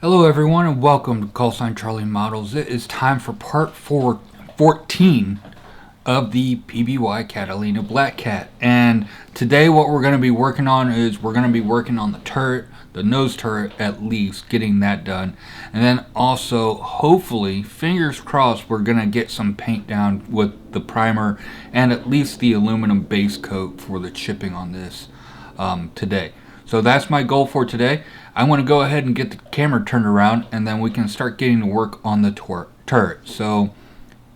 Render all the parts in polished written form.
Hello everyone and welcome to Callsign Charlie Models. It is time for part 14 of the PBY Catalina Black Cat. And today what we're going to be working on is we're going to be working on the turret, the nose turret at least, getting that done. And then also, hopefully, fingers crossed, we're going to get some paint down with the primer and at least the aluminum base coat for the chipping on this today. So that's my goal for today. I want to go ahead and get the camera turned around and then we can start getting to work on the turret. So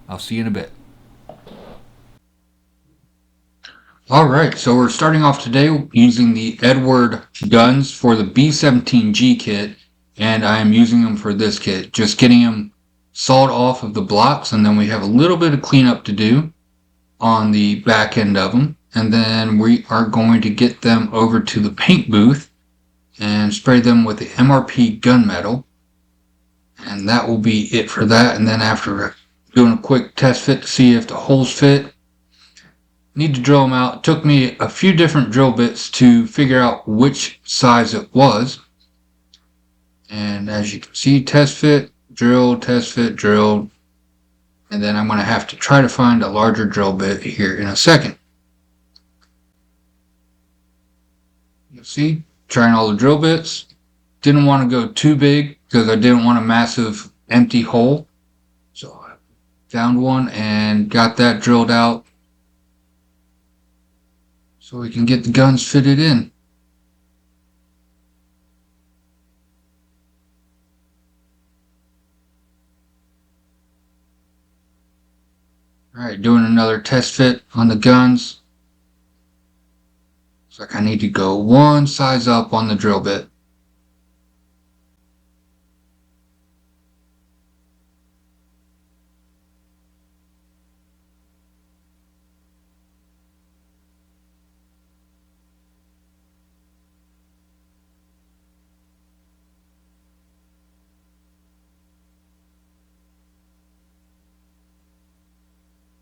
I'll see you in a bit. Alright, so we're starting off today using the Edward guns for the B17G kit, and I am using them for this kit. Just getting them sawed off of the blocks, and then we have a little bit of cleanup to do on the back end of them. And then we are going to get them over to the paint booth and spray them with the MRP gunmetal. And that will be it for that. And then after doing a quick test fit to see if the holes fit, need to drill them out. It took me a few different drill bits to figure out which size it was. And as you can see, test fit, drill, test fit, drill. And then I'm going to have to try to find a larger drill bit here in a second. You'll see, trying all the drill bits. Didn't want to go too big because I didn't want a massive empty hole. So I found one and got that drilled out so we can get the guns fitted in. Alright, doing another test fit on the guns. Looks like I need to go one size up on the drill bit.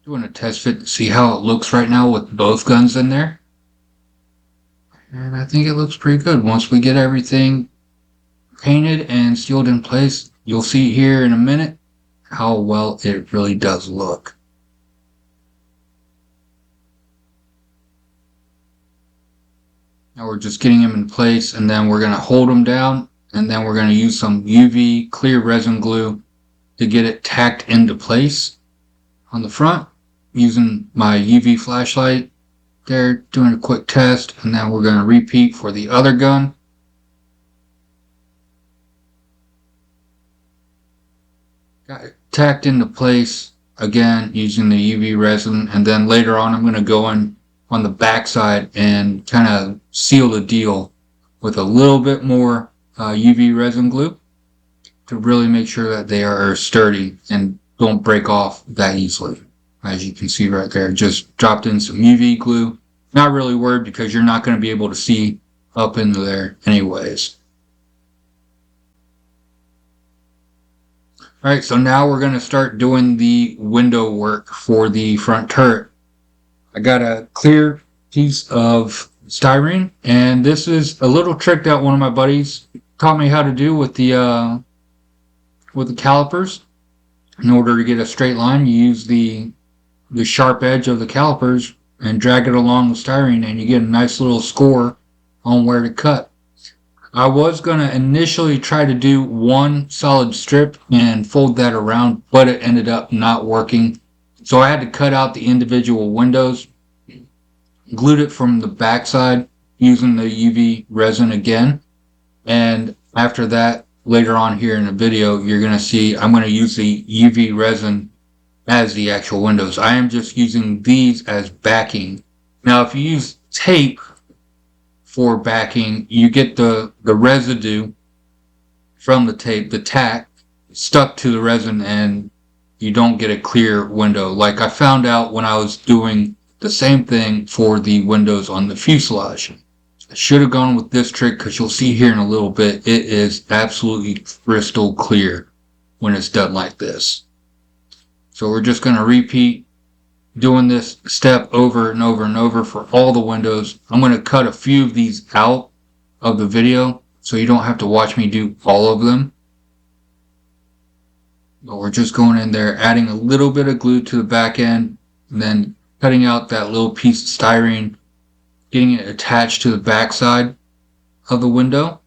Doing a test fit to see how it looks right now with both guns in there. And I think it looks pretty good. Once we get everything painted and sealed in place, you'll see here in a minute how well it really does look. Now we're just getting them in place, and then we're going to hold them down, and then we're going to use some UV clear resin glue to get it tacked into place on the front using my UV flashlight. There, doing a quick test, and then we're going to repeat for the other gun. Got it tacked into place again using the UV resin, and then later on I'm going to go in on the back side and kind of seal the deal with a little bit more UV resin glue to really make sure that they are sturdy and don't break off that easily. As you can see right there, just dropped in some UV glue. Not really worried because you're not going to be able to see up into there anyways. Alright, so now we're going to start doing the window work for the front turret. I got a clear piece of styrene, and this is a little trick that one of my buddies taught me how to do with the calipers. In order to get a straight line, you use the sharp edge of the calipers and drag it along the styrene, and you get a nice little score on where to cut. I was going to initially try to do one solid strip and fold that around, but it ended up not working. So I had to cut out the individual windows, glued it from the backside using the UV resin again, and after that, later on here in the video, you're going to see I'm going to use the UV resin as the actual windows. I am just using these as backing. Now if you use tape for backing, you get the residue from the tape, the tack, stuck to the resin, and you don't get a clear window. Like I found out when I was doing the same thing for the windows on the fuselage. I should have gone with this trick because you'll see here in a little bit, it is absolutely crystal clear when it's done like this. So we're just going to repeat doing this step over and over and over for all the windows. I'm going to cut a few of these out of the video so you don't have to watch me do all of them. But we're just going in there, adding a little bit of glue to the back end, and then cutting out that little piece of styrene, getting it attached to the back side of the window.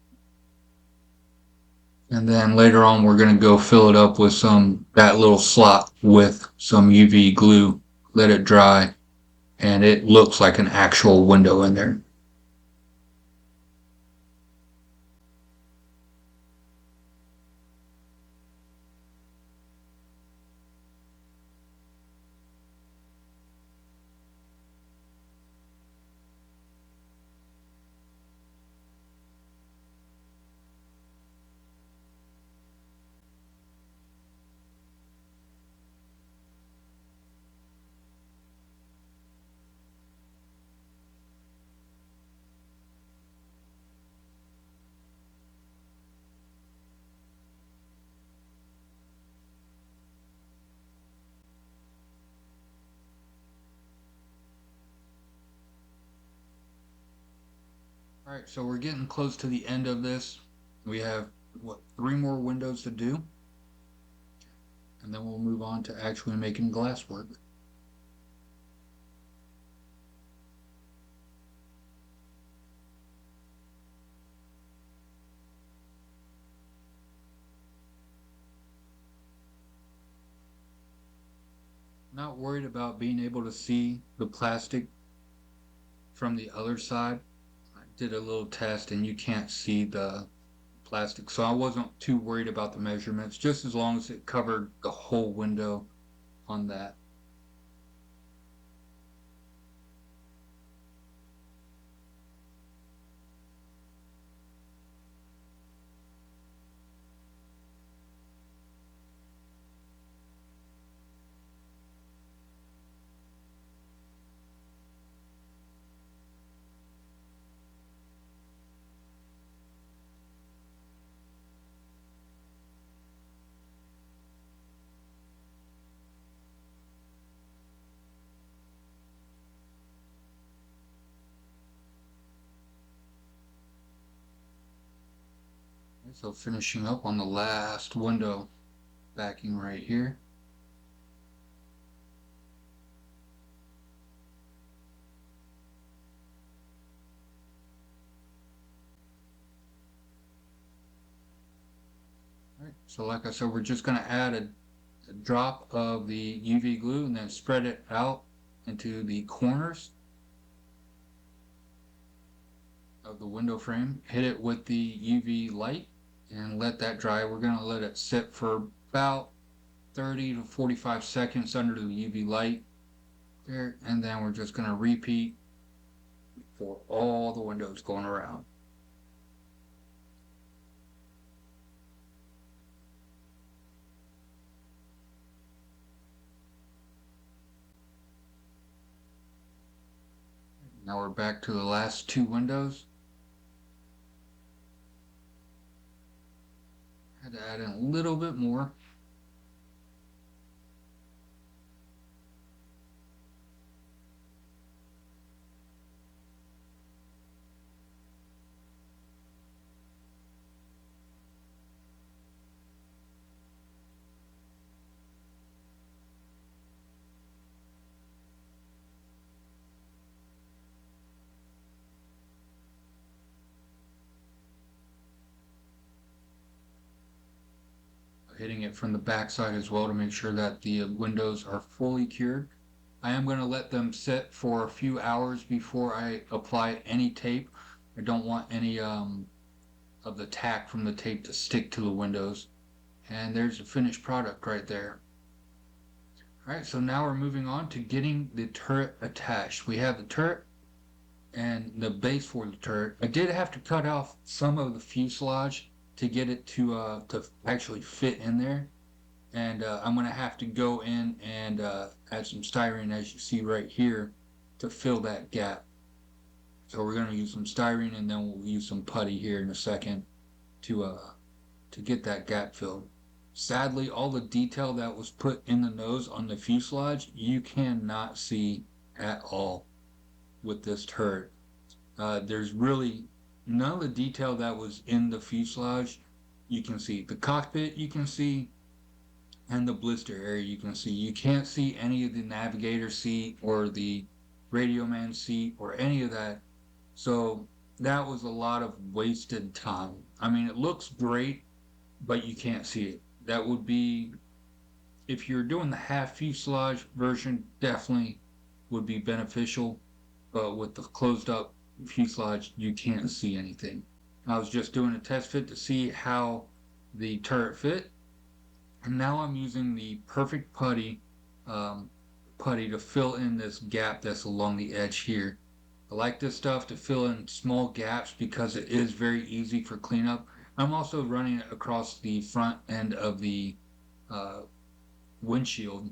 And then later on, we're going to go fill it up with that little slot with some UV glue, let it dry, and it looks like an actual window in there. All right, so we're getting close to the end of this. We have, what, 3 more windows to do, and then we'll move on to actually making glass work. Not worried about being able to see the plastic from the other side. I did a little test and you can't see the plastic, so I wasn't too worried about the measurements, just as long as it covered the whole window on that. So finishing up on the last window backing right here. All right, so like I said, we're just going to add a drop of the UV glue and then spread it out into the corners of the window frame. Hit it with the UV light and let that dry. We're going to let it sit for about 30 to 45 seconds under the UV light there, and then we're just going to repeat for all the windows going around. Now we're back to the last 2 windows. Had to add in a little bit more. Hitting it from the back side as well to make sure that the windows are fully cured. I am going to let them sit for a few hours before I apply any tape. I don't want any of the tack from the tape to stick to the windows. And there's the finished product right there. Alright, so now we're moving on to getting the turret attached. We have the turret and the base for the turret. I did have to cut off some of the fuselage to get it to actually fit in there. And I'm going to have to go in and add some styrene, as you see right here, to fill that gap. So we're going to use some styrene and then we'll use some putty here in a second to get that gap filled. Sadly, all the detail that was put in the nose on the fuselage, you cannot see at all with this turret. There's really none of the detail that was in the fuselage you can see. The cockpit you can see, and the blister area. You can't see any of the navigator seat or the radio man seat or any of that. So that was a lot of wasted time. I mean, it looks great, but you can't see it. That would be, if you're doing the half fuselage version, definitely would be beneficial. But with the closed up fuselage, you can't see anything. I was just doing a test fit to see how the turret fit, and now I'm using the perfect putty to fill in this gap that's along the edge here. I like this stuff to fill in small gaps because it is very easy for cleanup. I'm also running it across the front end of the uh, windshield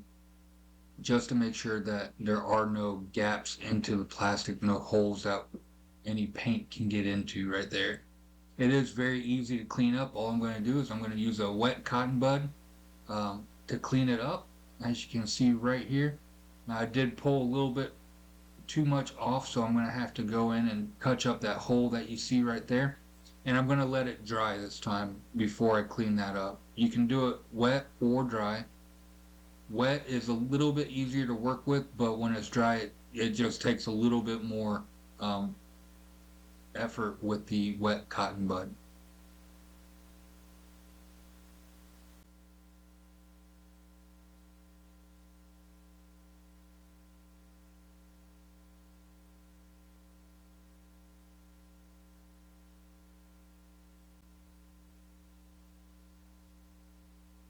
just to make sure that there are no gaps into the plastic, no holes that any paint can get into right there. It is very easy to clean up. All I'm going to do is I'm going to use a wet cotton bud to clean it up, as you can see right here. Now I did pull a little bit too much off, so I'm going to have to go in and touch up that hole that you see right there. And I'm going to let it dry this time before I clean that up. You can do it wet or dry. Wet is a little bit easier to work with, but when it's dry, it just takes a little bit more effort with the wet cotton bud.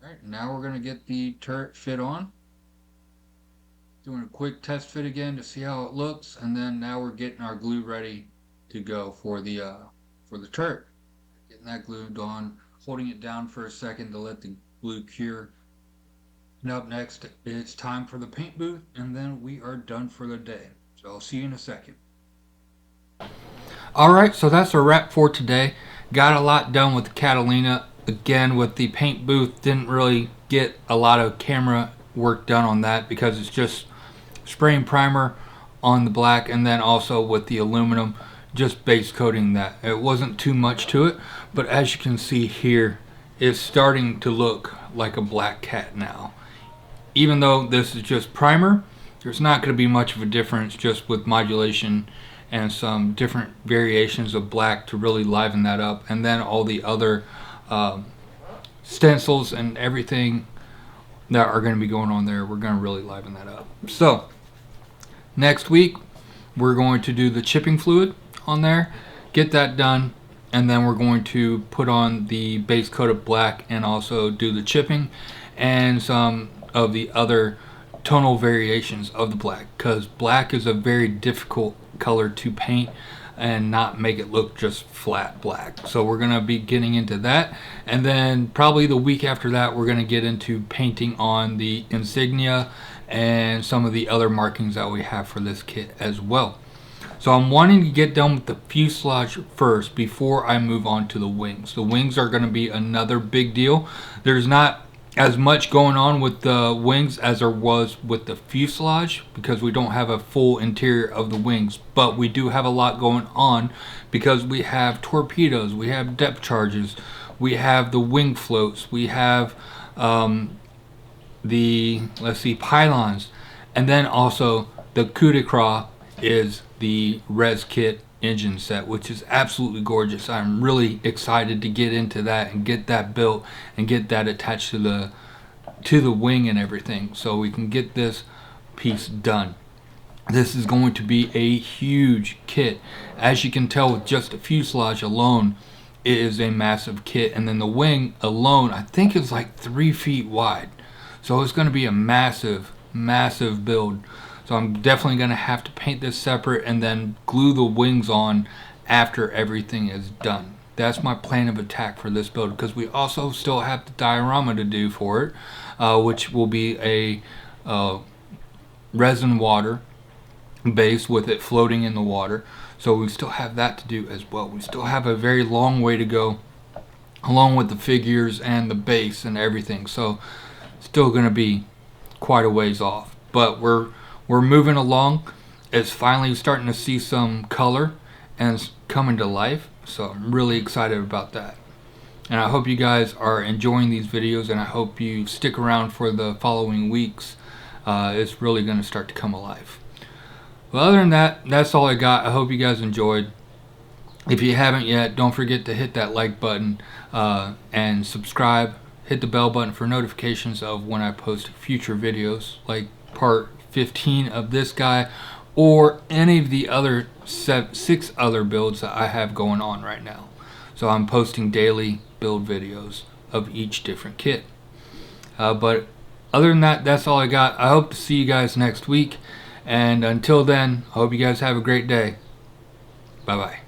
Alright, now we're going to get the turret fit on. Doing a quick test fit again to see how it looks, and then now we're getting our glue ready to go for the turret. Getting that glued on, holding it down for a second to let the glue cure. And up next, it's time for the paint booth, and then we are done for the day. So I'll see you in a second. Alright, so that's a wrap for today. Got a lot done with the Catalina. Again, with the paint booth, didn't really get a lot of camera work done on that because it's just spraying primer on the black, and then also with the aluminum, just base coating that. It wasn't too much to it, but as you can see here, it's starting to look like a black cat now. Even though this is just primer, there's not going to be much of a difference just with modulation and some different variations of black to really liven that up, and then all the other stencils and everything that are going to be going on there, we're going to really liven that up. So next week we're going to do the chipping fluid on there, get that done, and then we're going to put on the base coat of black and also do the chipping and some of the other tonal variations of the black, because black is a very difficult color to paint and not make it look just flat black. So we're going to be getting into that, and then probably the week after that we're going to get into painting on the insignia and some of the other markings that we have for this kit as well. So I'm wanting to get done with the fuselage first before I move on to the wings. The wings are going to be another big deal. There's not as much going on with the wings as there was with the fuselage because we don't have a full interior of the wings, but we do have a lot going on because we have torpedoes, we have depth charges, we have the wing floats, we have the pylons, and then also the coup de grace is the res kit engine set, which is absolutely gorgeous. I'm really excited to get into that and get that built and get that attached to the wing and everything, so we can get this piece done. This is going to be a huge kit. As you can tell, with just the fuselage alone, it is a massive kit, and then the wing alone I think is like 3 feet wide, so it's going to be a massive build. So I'm definitely going to have to paint this separate and then glue the wings on after everything is done. That's my plan of attack for this build, because we also still have the diorama to do for it, which will be a resin water base with it floating in the water. So we still have that to do as well. We still have a very long way to go along with the figures and the base and everything. So still going to be quite a ways off, but we're moving along. It's finally starting to see some color and it's coming to life, so I'm really excited about that. And I hope you guys are enjoying these videos, and I hope you stick around for the following weeks. It's really going to start to come alive. Well, other than that, that's all I got. I hope you guys enjoyed. If you haven't yet, don't forget to hit that like button and subscribe. Hit the bell button for notifications of when I post future videos, like part 15 of this guy or any of the other 6 other builds that I have going on right now. So I'm posting daily build videos of each different kit. But other than that, that's all I got. I hope to see you guys next week. And until then, I hope you guys have a great day. Bye-bye.